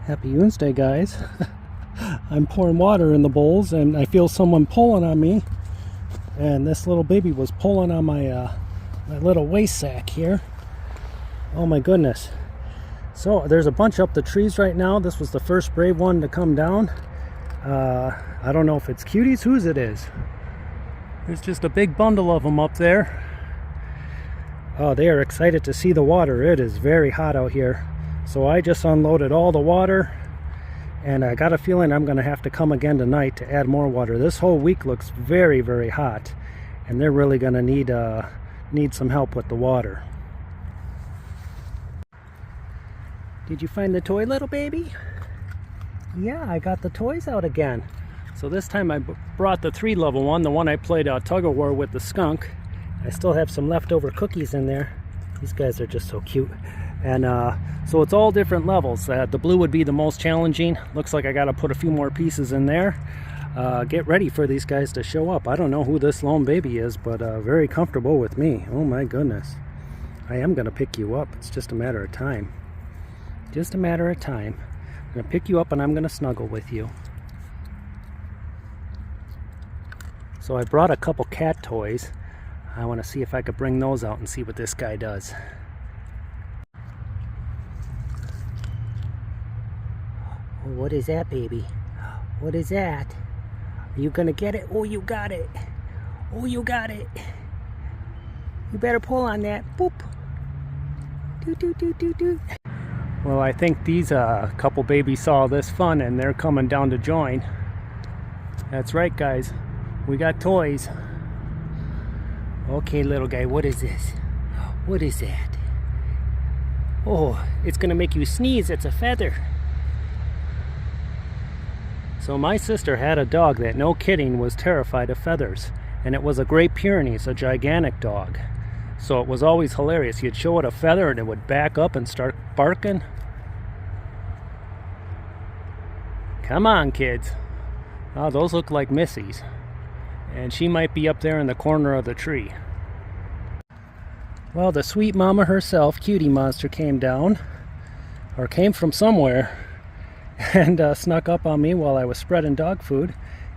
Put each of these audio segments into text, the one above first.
Happy OONSDAY, guys. I'm pouring water in the bowls and I feel someone pulling on me, and this little baby was pulling on my my little waist sack here. Oh my goodness. So there's a bunch up the trees right now. This was the first brave one to come down. I don't know if it's cuties, whose it is. There's just a big bundle of them up there. Oh, they are excited to see the water. It is very hot out here. So I just unloaded all the water, and I got a feeling I'm going to have to come again tonight to add more water. This whole week looks very, very hot, and they're really going to need some help with the water. Did you find the toy, little baby? Yeah, I got the toys out again. So this time I brought the 3-level one, the one I played tug-of-war with the skunk. I still have some leftover cookies in there. These guys are just so cute. And so it's all different levels. The blue would be the most challenging. Looks like I got to put a few more pieces in there. Get ready for these guys to show up. I don't know who this lone baby is, but very comfortable with me. Oh my goodness. I am going to pick you up. It's just a matter of time. Just a matter of time. I'm going to pick you up and I'm going to snuggle with you. So I brought a couple cat toys. I want to see if I could bring those out and see what this guy does. What is that, baby? What is that? Are you gonna get it? Oh, you got it. Oh, you got it. You better pull on that. Boop. Doo doo doo doo doo. Well, I think these couple babies saw this fun and they're coming down to join. That's right, guys. We got toys. Okay, little guy, what is this? What is that? Oh, it's gonna make you sneeze. It's a feather. So my sister had a dog that, no kidding, was terrified of feathers. And it was a Great Pyrenees, a gigantic dog. So it was always hilarious. You'd show it a feather and it would back up and start barking. Come on, kids. Oh, those look like Missy's. And she might be up there in the corner of the tree. Well, the sweet mama herself, Cutie Monster, came down. Or came from somewhere. And snuck up on me while I was spreading dog food,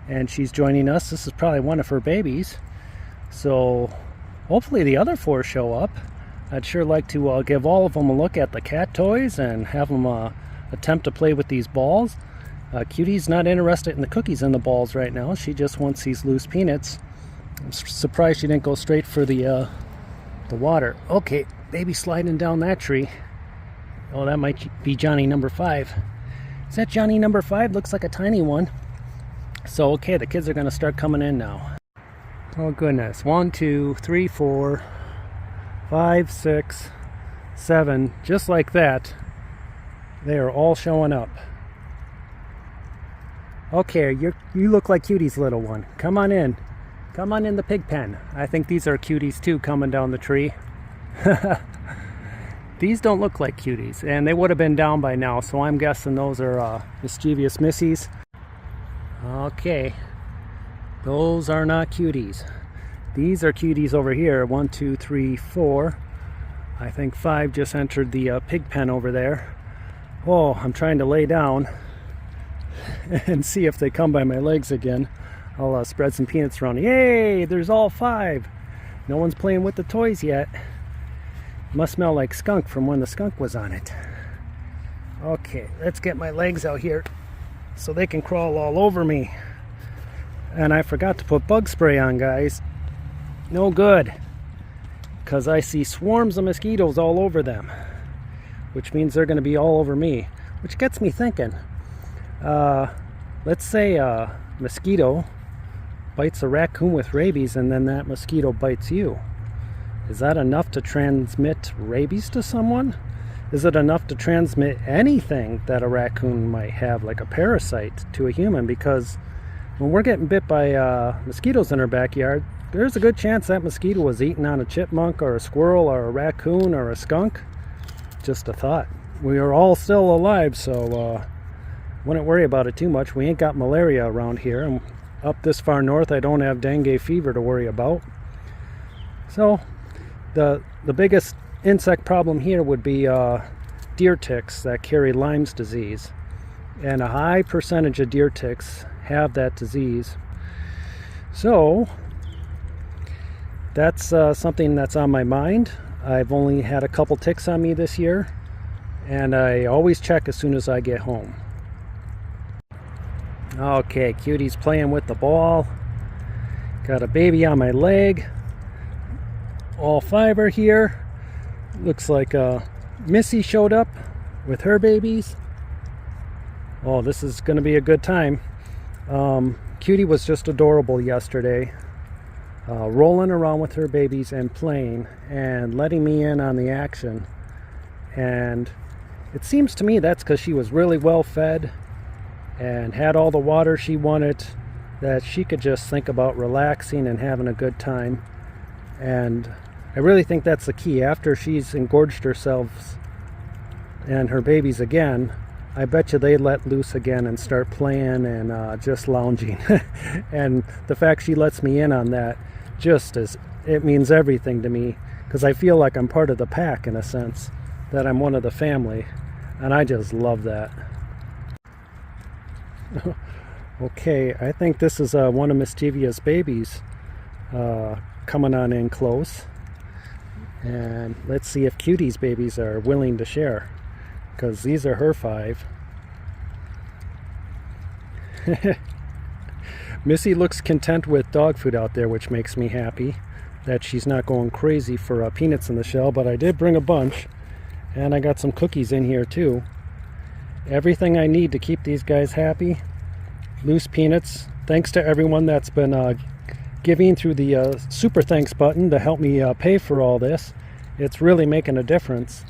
and she's joining us. This is probably one of her babies, so hopefully the other 4 show up. I'd sure like to give all of them a look at the cat toys and have them attempt to play with these balls. Cutie's not interested in the cookies and the balls right now. She just wants these loose peanuts. I'm surprised she didn't go straight for the water. Okay, baby sliding down that tree. Oh, that might be Johnny number 5. Is that Johnny number 5? Looks like a tiny one. So, okay, the kids are going to start coming in now. Oh, goodness. 1, 2, 3, 4, 5, 6, 7. Just like that. They are all showing up. Okay, you look like Cutie's little one. Come on in. Come on in the pig pen. I think these are Cuties too, coming down the tree. These don't look like Cuties, and they would have been down by now, so I'm guessing those are mischievous Missies. Okay, those are not Cuties. These are Cuties over here. 1, 2, 3, 4. I think 5 just entered the pig pen over there. Oh, I'm trying to lay down and see if they come by my legs again. I'll spread some peanuts around. Yay, there's all 5. No one's playing with the toys yet. Must smell like skunk from when the skunk was on it. Okay, let's get my legs out here so they can crawl all over me. And I forgot to put bug spray on, guys. No good, because I see swarms of mosquitoes all over them, which means they're going to be all over me, which gets me thinking. Let's say a mosquito bites a raccoon with rabies and then that mosquito bites you. Is that enough to transmit rabies to someone? Is it enough to transmit anything that a raccoon might have, like a parasite, to a human? Because when we're getting bit by mosquitoes in our backyard, there's a good chance that mosquito was eating on a chipmunk or a squirrel or a raccoon or a skunk. Just a thought. We are all still alive, so wouldn't worry about it too much. We ain't got malaria around here, and up this far north I don't have dengue fever to worry about. So the biggest insect problem here would be deer ticks that carry Lyme's disease. and a high percentage of deer ticks have that disease. So that's something that's on my mind. I've only had a couple ticks on me this year, and I always check as soon as I get home. Okay, Cutie's playing with the ball. Got a baby on my leg. All fiber here. Looks like Missy showed up with her babies. Oh, this is going to be a good time. Cutie was just adorable yesterday. Rolling around with her babies and playing and letting me in on the action. And it seems to me that's because she was really well fed and had all the water she wanted, that she could just think about relaxing and having a good time. And I really think that's the key. After she's engorged herself and her babies again, I bet you they let loose again and start playing and just lounging. And the fact she lets me in on that, it means everything to me, because I feel like I'm part of the pack in a sense, that I'm one of the family, and I just love that. Okay, I think this is one of Mistivia's babies coming on in close, and let's see if Cutie's babies are willing to share, because these are her 5. Missy looks content with dog food out there, which makes me happy that she's not going crazy for peanuts in the shell, but I did bring a bunch, and I got some cookies in here too. Everything I need to keep these guys happy. Loose peanuts. Thanks to everyone that's been giving through the super thanks button to help me pay for all this. It's really making a difference.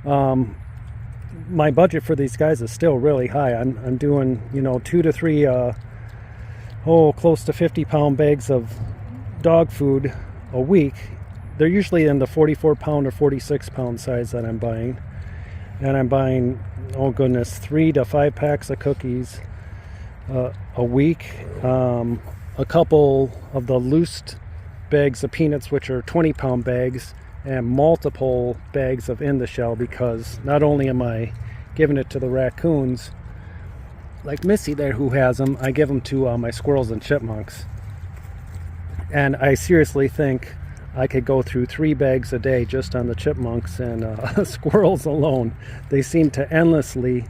My budget for these guys is still really high. I'm doing, 2 to 3 close to 50-pound bags of dog food a week. They're usually in the 44-pound or 46-pound size that I'm buying. And I'm buying, 3 to 5 packs of cookies a week. A couple of the loosed bags of peanuts, which are 20-pound bags, and multiple bags of in the shell, because not only am I giving it to the raccoons, like Missy there who has them, I give them to my squirrels and chipmunks. And I seriously think I could go through 3 bags a day just on the chipmunks and squirrels alone. They seem to endlessly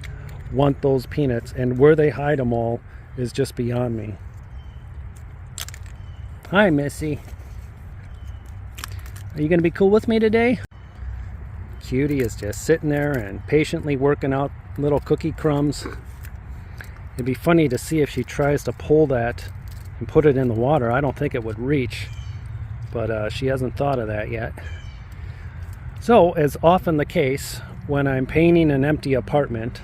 want those peanuts, and where they hide them all is just beyond me. Hi, Missy. Are you going to be cool with me today? Cutie is just sitting there and patiently working out little cookie crumbs. It'd be funny to see if she tries to pull that and put it in the water. I don't think it would reach, but she hasn't thought of that yet. So, as often the case, when I'm painting an empty apartment,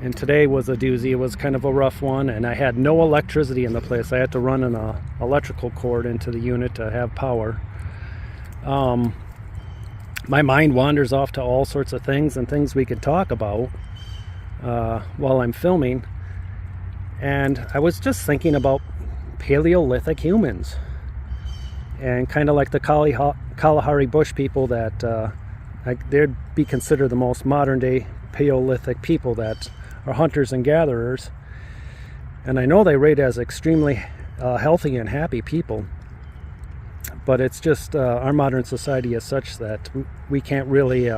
and today was a doozy, it was kind of a rough one, and I had no electricity in the place. I had to run an electrical cord into the unit to have power. My mind wanders off to all sorts of things and things we could talk about while I'm filming. And I was just thinking about Paleolithic humans, and kind of like the Kalahari Bush people, that they'd be considered the most modern day Paleolithic people that are hunters and gatherers. And I know they rate as extremely healthy and happy people, but it's just our modern society is such that we can't really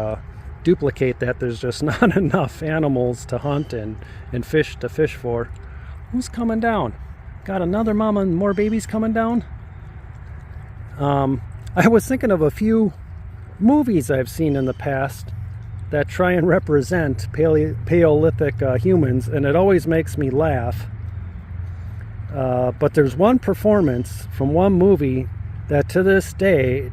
duplicate that. There's just not enough animals to hunt and fish to fish for. Who's coming down? Got another mama and more babies coming down? I was thinking of a few movies I've seen in the past that try and represent Paleolithic humans, and it always makes me laugh. But there's one performance from one movie that to this day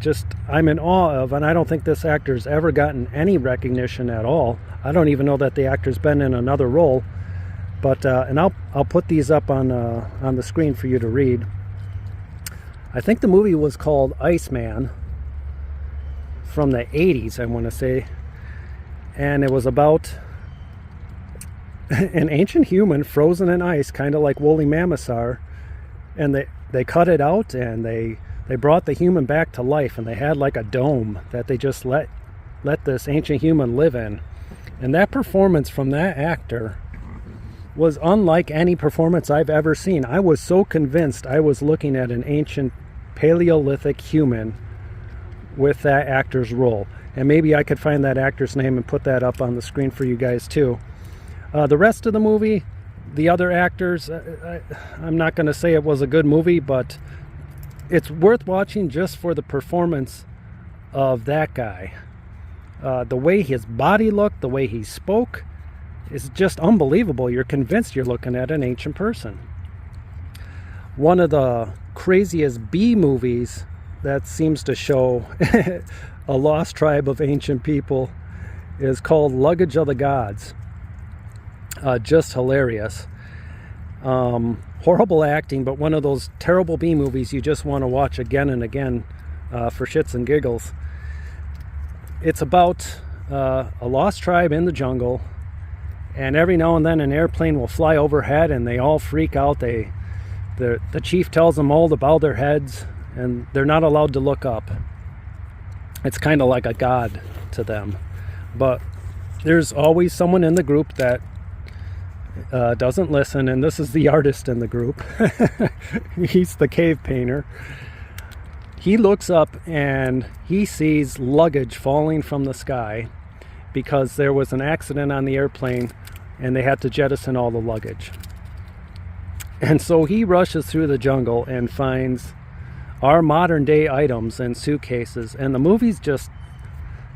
I'm in awe of, and I don't think this actor's ever gotten any recognition at all. I don't even know that the actor's been in another role. But and I'll put these up on the screen for you to read. I think the movie was called Iceman, from the 80s, I want to say. And it was about an ancient human frozen in ice, kind of like woolly mammoths are. And they cut it out, and they brought the human back to life, and they had like a dome that they just let this ancient human live in. And that performance from that actor was unlike any performance I've ever seen. I was so convinced I was looking at an ancient Paleolithic human with that actor's role. And maybe I could find that actor's name and put that up on the screen for you guys too. The rest of the movie, the other actors, I'm not going to say it was a good movie, but it's worth watching just for the performance of that guy. The way his body looked, the way he spoke, is just unbelievable. You're convinced you're looking at an ancient person. One of the craziest B movies that seems to show a lost tribe of ancient people is called Luggage of the Gods. Just hilarious. Horrible acting, but one of those terrible B movies you just want to watch again and again for shits and giggles. It's about a lost tribe in the jungle, and every now and then an airplane will fly overhead and they all freak out. The chief tells them all to bow their heads and they're not allowed to look up. It's kind of like a god to them. But there's always someone in the group that doesn't listen, and this is the artist in the group. He's the cave painter. He looks up and he sees luggage falling from the sky because there was an accident on the airplane and they had to jettison all the luggage. And so he rushes through the jungle and finds our modern day items and suitcases, and the movie's just,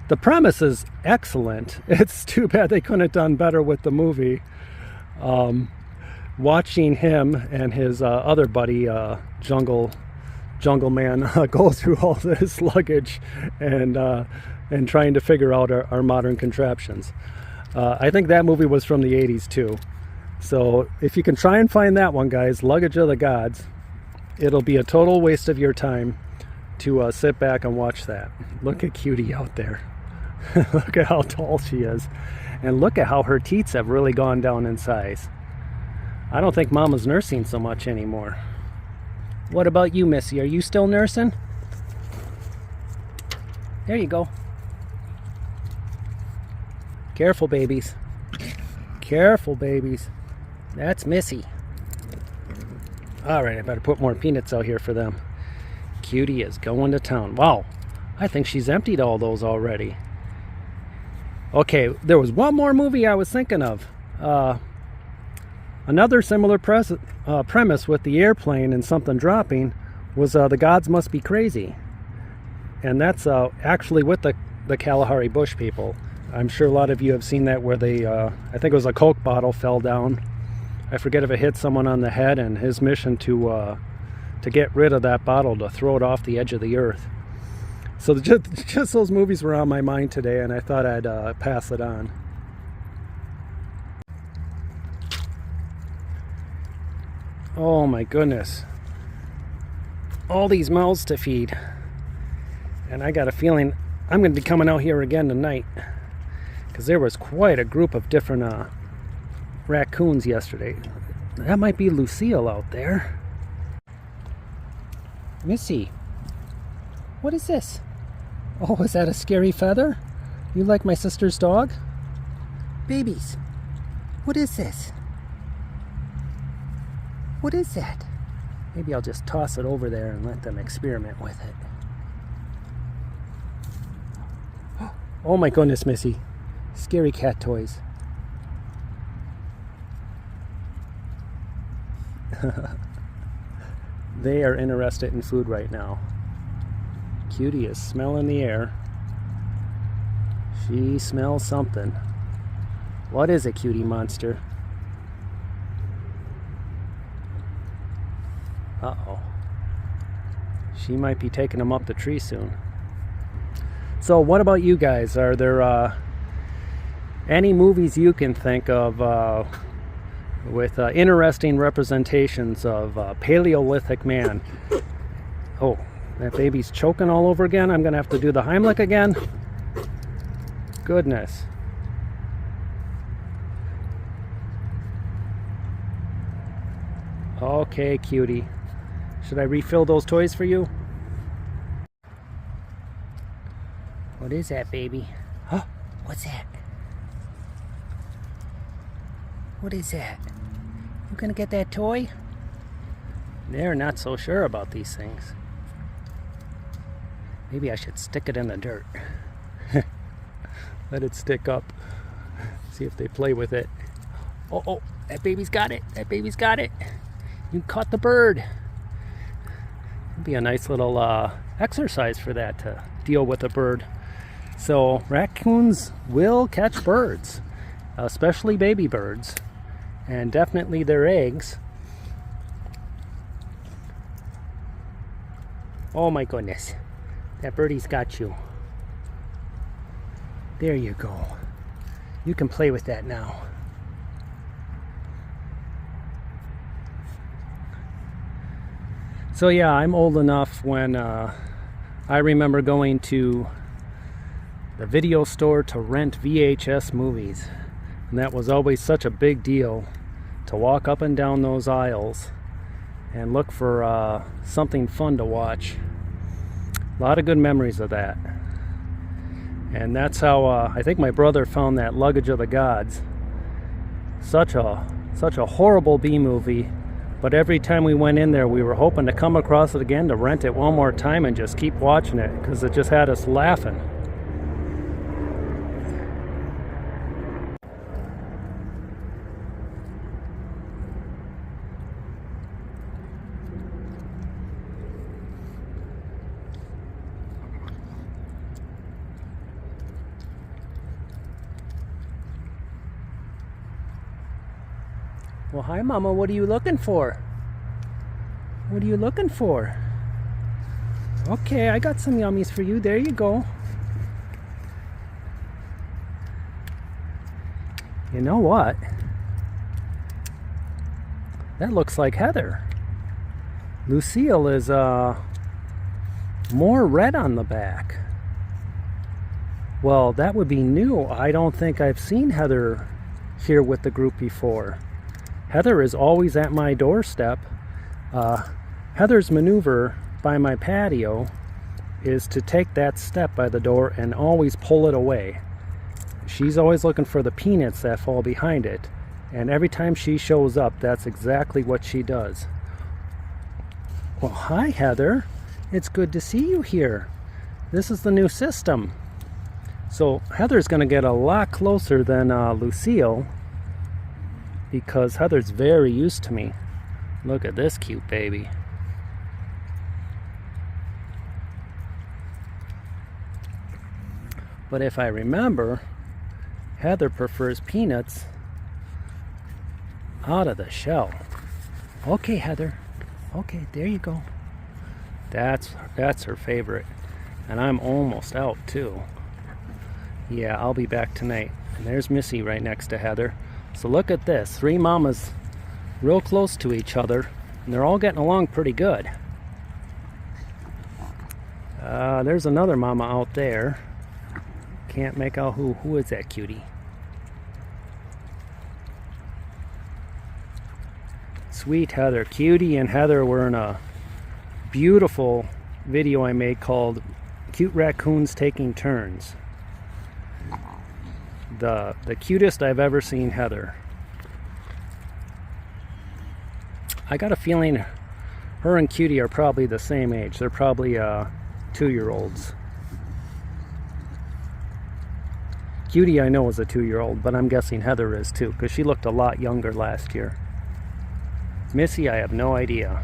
the premise is excellent. It's too bad they couldn't have done better with the movie. Watching him and his other buddy, jungle man, go through all this luggage and trying to figure out our modern contraptions. I think that movie was from the 80s too. So if you can try and find that one, guys, Luggage of the Gods, it'll be a total waste of your time to sit back and watch that. Look at Cutie out there. Look at how tall she is. And look at how her teats have really gone down in size. I don't think Mama's nursing so much anymore. What about you, Missy? Are you still nursing? There you go. Careful, babies. Careful, babies. That's Missy. Alright, I better put more peanuts out here for them. Cutie is going to town. Wow, I think she's emptied all those already. Okay, there was one more movie I was thinking of. Another similar premise with the airplane and something dropping was The Gods Must Be Crazy. And that's actually with the Kalahari Bush people. I'm sure a lot of you have seen that where they, I think it was a Coke bottle fell down. I forget if it hit someone on the head, and his mission to get rid of that bottle, to throw it off the edge of the earth. So just those movies were on my mind today, and I thought I'd pass it on. Oh my goodness. All these mouths to feed. And I got a feeling I'm going to be coming out here again tonight, because there was quite a group of different raccoons yesterday. That might be Lucille out there. Missy, what is this? Oh, is that a scary feather? You like my sister's dog? Babies, what is this? What is that? Maybe I'll just toss it over there and let them experiment with it. Oh my goodness, Missy. Scary cat toys. They are interested in food right now. Cutie is smelling the air. She smells something. What is it, Cutie monster? Uh-oh. She might be taking them up the tree soon. So what about you guys? Are there any movies you can think of with interesting representations of Paleolithic man? Oh, that baby's choking all over again. I'm going to have to do the Heimlich again. Goodness. Okay, Cutie. Should I refill those toys for you? What is that, baby? Huh? What's that? What is that? You gonna get that toy? They're not so sure about these things. Maybe I should stick it in the dirt. Let it stick up. See if they play with it. Oh, oh, that baby's got it. That baby's got it. You caught the bird. It'd be a nice little exercise for that to deal with a bird. So raccoons will catch birds, especially baby birds, and definitely their eggs. Oh my goodness, that birdie's got you. There you go. You can play with that now. So yeah, I'm old enough when I remember going to the video store to rent VHS movies. And that was always such a big deal to walk up and down those aisles and look for something fun to watch. A lot of good memories of that. And that's how I think my brother found that Luggage of the Gods. Such a horrible B movie. But every time we went in there, we were hoping to come across it again to rent it one more time and just keep watching it, because it just had us laughing. Well, hi, Mama. What are you looking for? What are you looking for? Okay, I got some yummies for you. There you go. You know what? That looks like Heather. Lucille is more red on the back. Well, that would be new. I don't think I've seen Heather here with the group before. Heather is always at my doorstep. Heather's maneuver by my patio is to take that step by the door and always pull it away. She's always looking for the peanuts that fall behind it. And every time she shows up, that's exactly what she does. Well, hi, Heather. It's good to see you here. This is the new system. So Heather's going to get a lot closer than Lucille, because Heather's very used to me. Look at this cute baby. But if I remember, Heather prefers peanuts out of the shell. Okay, Heather. Okay, there you go. That's her favorite. And I'm almost out too. Yeah, I'll be back tonight. And there's Missy right next to Heather. So look at this, 3 mamas real close to each other, and they're all getting along pretty good. There's another mama out there. Can't make out who is that cutie. Sweet Heather. Cutie and Heather were in a beautiful video I made called Cute Raccoons Taking Turns. The cutest I've ever seen Heather. I got a feeling her and Cutie are probably the same age. They're probably 2-year-olds. Cutie I know is a 2-year-old, but I'm guessing Heather is too, because she looked a lot younger last year. Missy, I have no idea.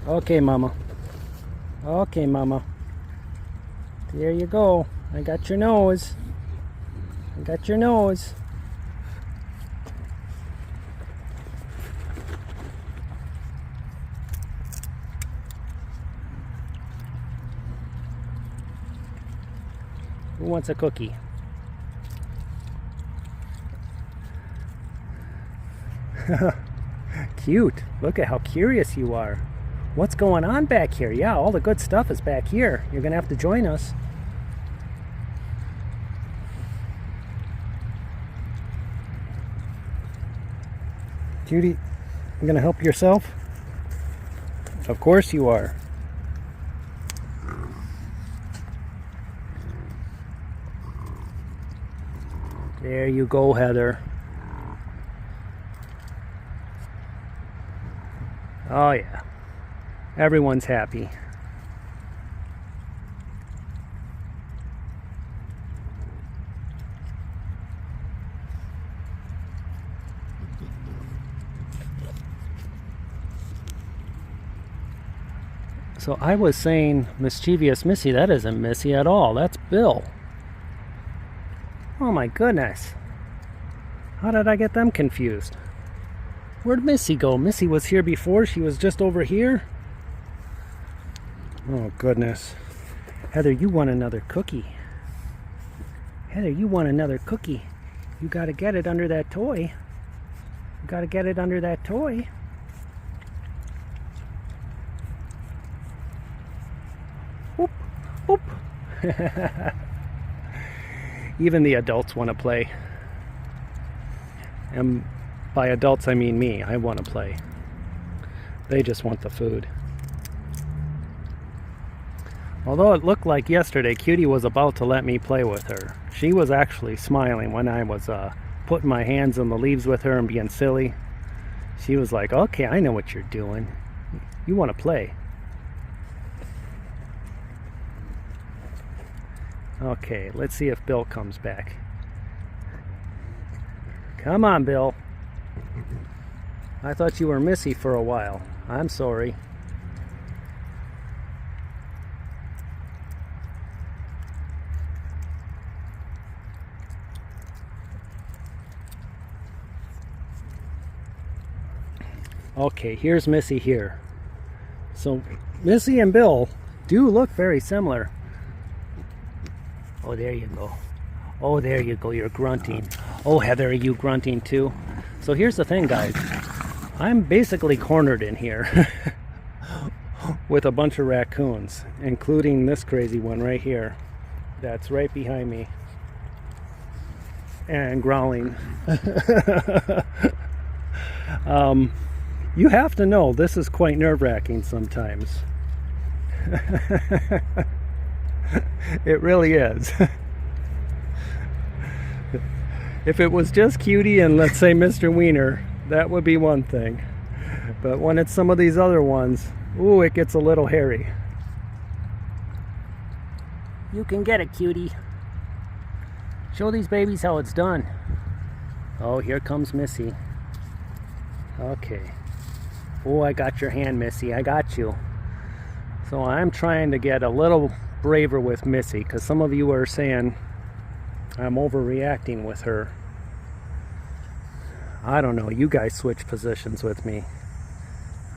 Okay, Mama. Okay, Mama. There you go. I got your nose. I got your nose. Who wants a cookie? Cute. Look at how curious you are. What's going on back here? Yeah, all the good stuff is back here. You're gonna have to join us. Cutie, you gonna help yourself? Of course you are. There you go, Heather. Oh yeah, everyone's happy. So I was saying mischievous Missy. That isn't Missy at all. That's Bill. Oh my goodness. How did I get them confused? Where'd Missy go? Missy was here before. She was just over here. Oh goodness. Heather, you want another cookie. Heather, you want another cookie. You gotta get it under that toy. You gotta get it under that toy. Whoop, whoop. Even the adults want to play. And by adults I mean me. I want to play. They just want the food. Although it looked like yesterday Cutie was about to let me play with her. She was actually smiling when I was putting my hands on the leaves with her and being silly. She was like, okay, I know what you're doing. You want to play. Okay, let's see if Bill comes back. Come on, Bill. I thought you were Missy for a while. I'm sorry. Okay, here's Missy here. So Missy and Bill do look very similar. Oh, there you go. Oh, there you go. You're grunting. Oh, Heather, are you grunting too? So here's the thing, guys. I'm basically cornered in here with a bunch of raccoons, including this crazy one right here that's right behind me and growling. You have to know this is quite nerve-wracking sometimes. It really is. If it was just Cutie and let's say Mr. Wiener, that would be one thing. But when it's some of these other ones, ooh, it gets a little hairy. You can get it, Cutie. Show these babies how it's done. Oh, here comes Missy. Okay. Oh, I got your hand, Missy. I got you. So I'm trying to get a little braver with Missy because some of you are saying I'm overreacting with her. I don't know. You guys switch positions with me.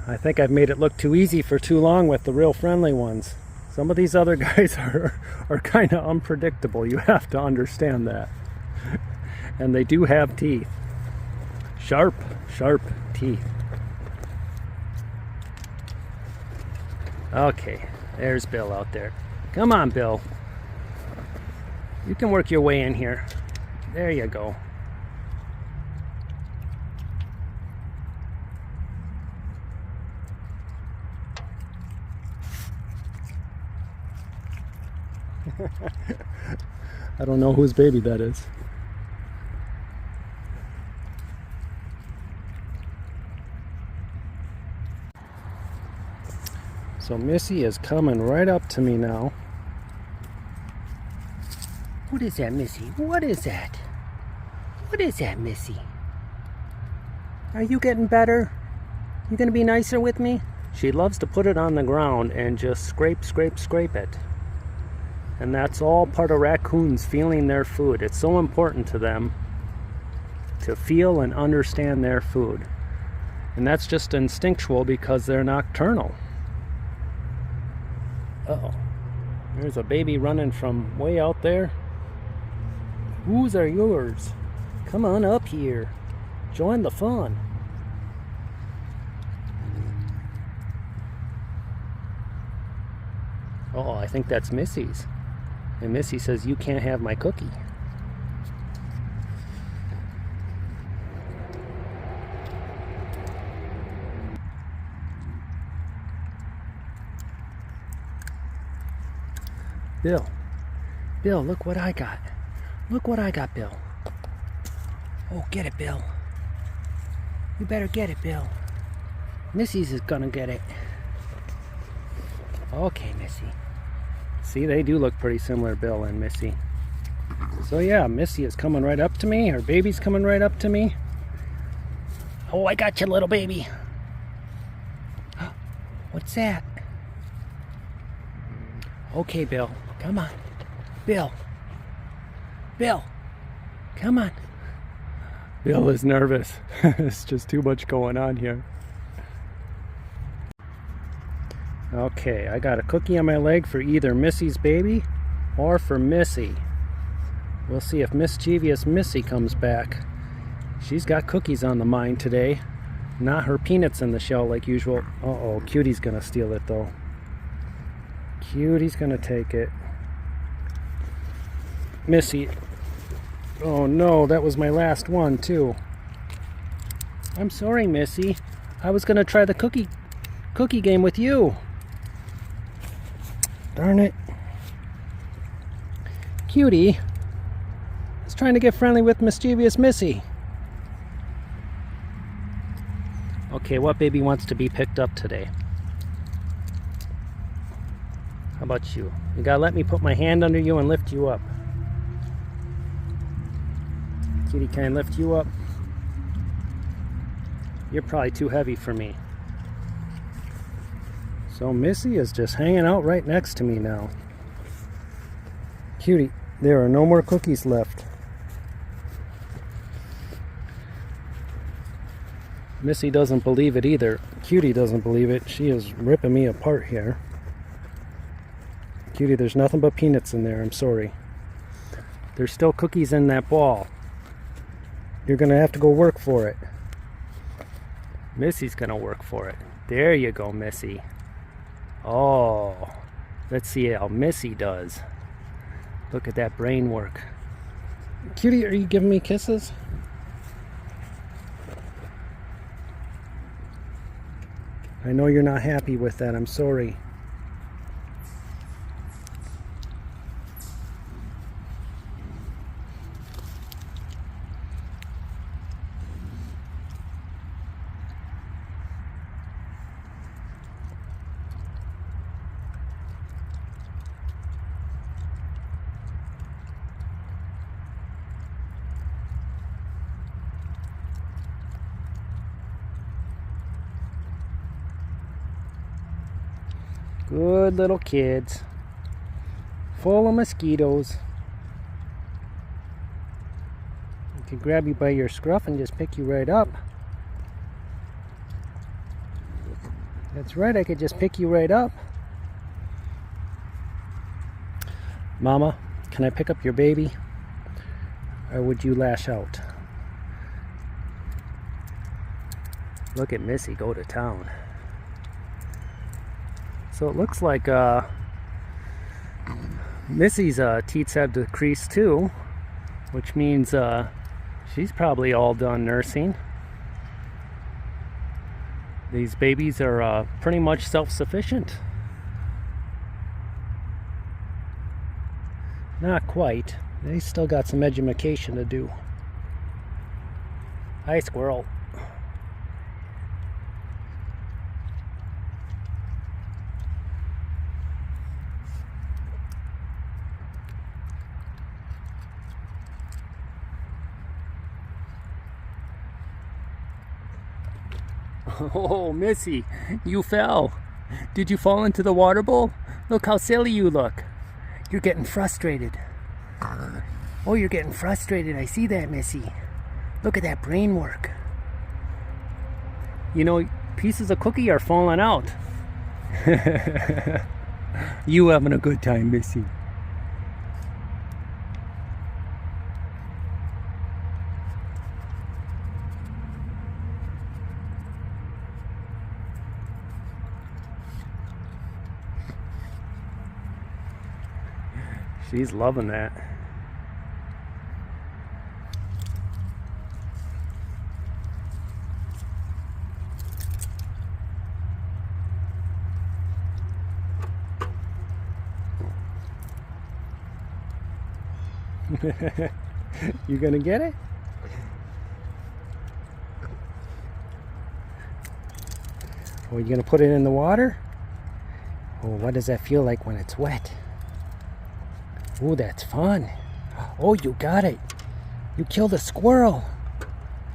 I think I've made it look too easy for too long with the real friendly ones. Some of these other guys are kind of unpredictable. You have to understand that. And they do have teeth. Sharp, sharp teeth. Okay, there's Bill out there. Come on, Bill. You can work your way in here. There you go. I don't know whose baby that is. So Missy is coming right up to me now. What is that, Missy? What is that? What is that, Missy? Are you getting better? You gonna be nicer with me? She loves to put it on the ground and just scrape, scrape, scrape it. And that's all part of raccoons feeling their food. It's so important to them to feel and understand their food. And that's just instinctual because they're nocturnal. Uh-oh. There's a baby running from way out there. Whose are yours? Come on up here. Join the fun. Oh, I think that's Missy's. And Missy says, you can't have my cookie. Bill. Bill, look what I got. Look what I got, Bill. Oh, get it, Bill. You better get it, Bill. Missy's is gonna get it. Okay, Missy. See, they do look pretty similar, Bill and Missy. So yeah, Missy is coming right up to me. Her baby's coming right up to me. Oh, I got you, little baby. What's that? Okay, Bill. Come on. Bill. Bill. Come on. Bill is nervous. It's just too much going on here. Okay, I got a cookie on my leg for either Missy's baby or for Missy. We'll see if mischievous Missy comes back. She's got cookies on the mind today. Not her peanuts in the shell like usual. Uh-oh, Cutie's gonna steal it though. Cutie's gonna take it. Missy. Oh no, that was my last one too. I'm sorry, Missy. I was gonna try the cookie game with you. Darn it. Cutie is trying to get friendly with mischievous Missy. Okay, what baby wants to be picked up today? How about you? You gotta let me put my hand under you and lift you up. Cutie, can I lift you up? You're probably too heavy for me. So Missy is just hanging out right next to me now. Cutie, there are no more cookies left. Missy doesn't believe it either. Cutie doesn't believe it. She is ripping me apart here. Cutie, there's nothing but peanuts in there. I'm sorry. There's still cookies in that ball. You're gonna have to go work for it. Missy's gonna work for it. There you go, Missy. Oh, let's see how Missy does. Look at that brain work. Cutie, are you giving me kisses? I know you're not happy with that. I'm sorry. Good little kids. Full of mosquitoes. I can grab you by your scruff and just pick you right up. That's right, I could just pick you right up. Mama, can I pick up your baby? Or would you lash out? Look at Missy go to town. So it looks like Missy's teats have decreased too, which means she's probably all done nursing. These babies are pretty much self-sufficient. Not quite. They still got some education to do. Hi, squirrel. Oh, Missy, you fell. Did you fall into the water bowl? Look how silly you look. You're getting frustrated. Oh, you're getting frustrated. I see that, Missy. Look at that brain work. You know, pieces of cookie are falling out. You having a good time, Missy. She's loving that. You gonna get it? Oh, you gonna put it in the water? Oh, what does that feel like when it's wet? Oh, that's fun. Oh, you got it. You killed a squirrel.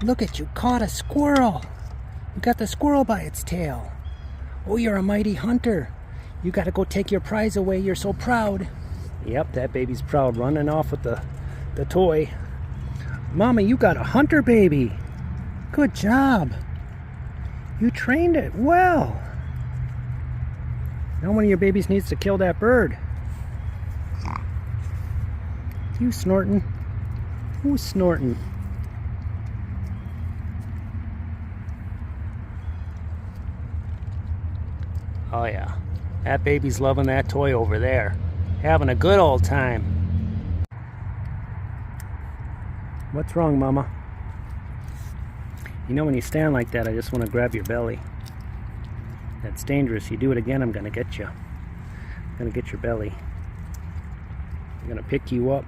Look at you, caught a squirrel. You got the squirrel by its tail. Oh, you're a mighty hunter. You gotta go take your prize away. You're so proud. Yep, that baby's proud, running off with the toy. Mama, you got a hunter baby. Good job. You trained it well. Now one of your babies needs to kill that bird. You snorting? Who's snorting? Oh yeah, that baby's loving that toy over there. Having a good old time. What's wrong, Mama? You know when you stand like that, I just want to grab your belly. That's dangerous. You do it again, I'm gonna get you. I'm gonna get your belly. I'm gonna pick you up.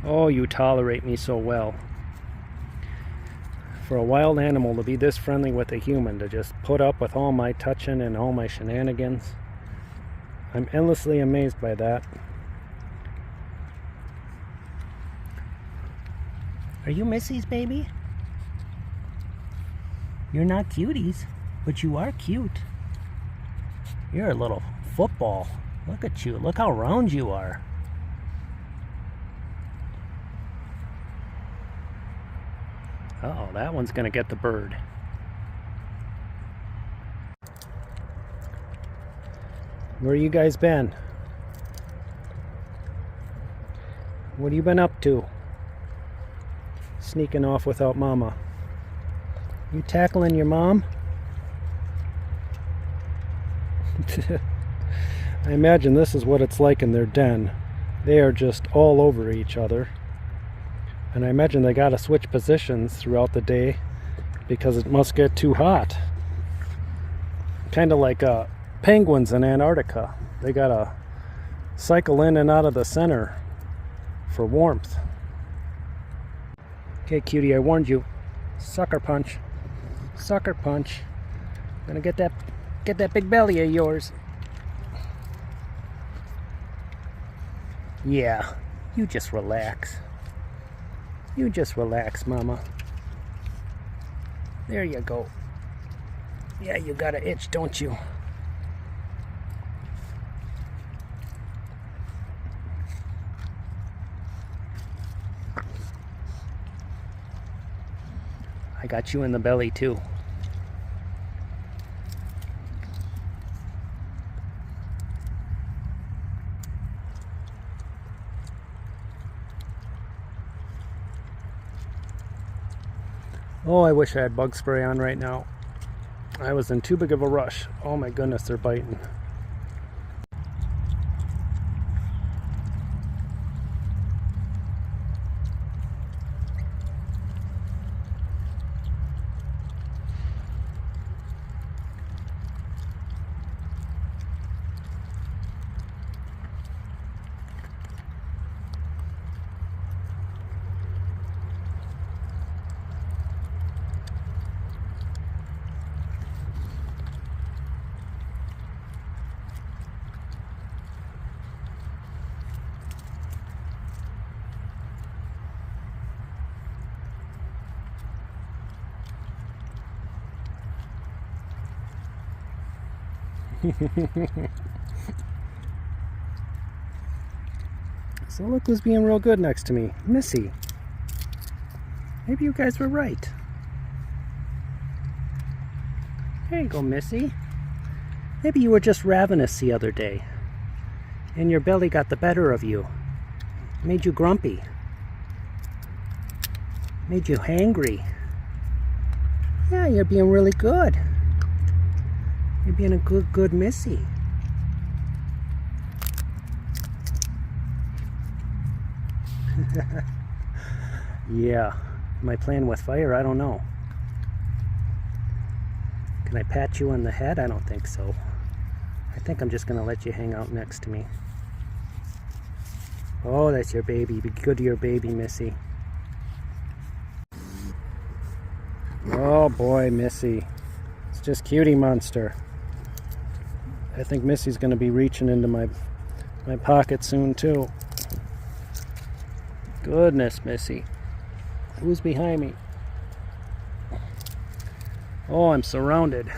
Oh, you tolerate me so well. For a wild animal to be this friendly with a human, to just put up with all my touching and all my shenanigans, I'm endlessly amazed by that. Are you Missy's baby? You're not cuties, but you are cute. You're a little football. Look at you. Look how round you are. Uh-oh, that one's gonna get the bird. Where you guys been? What have you been up to? Sneaking off without Mama. You tackling your mom? I imagine this is what it's like in their den. They are just all over each other. And I imagine they gotta switch positions throughout the day because it must get too hot. Kind of like penguins in Antarctica. They gotta cycle in and out of the center for warmth. Okay, cutie, I warned you. Sucker punch. Sucker punch. Gonna get that big belly of yours. Yeah, you just relax. You just relax, Mama. There you go. Yeah, you got an itch, don't you? I got you in the belly too. Oh, I wish I had bug spray on right now. I was in too big of a rush. Oh my goodness, they're biting. So look who's being real good next to me. Missy. Maybe you guys were right. There you go, Missy. Maybe you were just ravenous the other day, and your belly got the better of you. Made you grumpy. Made you hangry. Yeah, you're being really good. You're being a good Missy. Yeah. Am I playing with fire? I don't know. Can I pat you on the head? I don't think so. I think I'm just going to let you hang out next to me. Oh, that's your baby. Be good to your baby, Missy. Oh boy, Missy. It's just Cutie Monster. I think Missy's going to be reaching into my pocket soon too. Goodness, Missy. Who's behind me? Oh, I'm surrounded.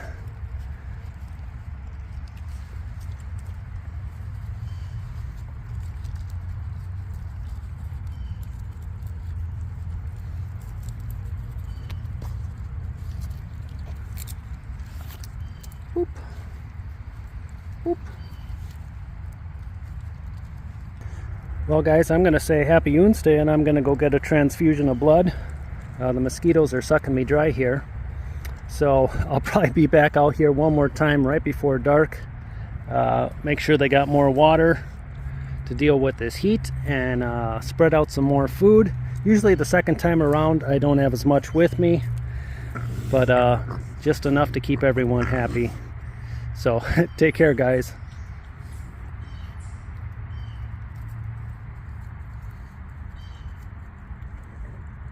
Boop. Boop. Well guys, I'm going to say happy OONSDAY and I'm going to go get a transfusion of blood. The mosquitoes are sucking me dry here. So I'll probably be back out here one more time right before dark. Make sure they got more water to deal with this heat and spread out some more food. Usually the second time around I don't have as much with me, but just enough to keep everyone happy. So take care guys.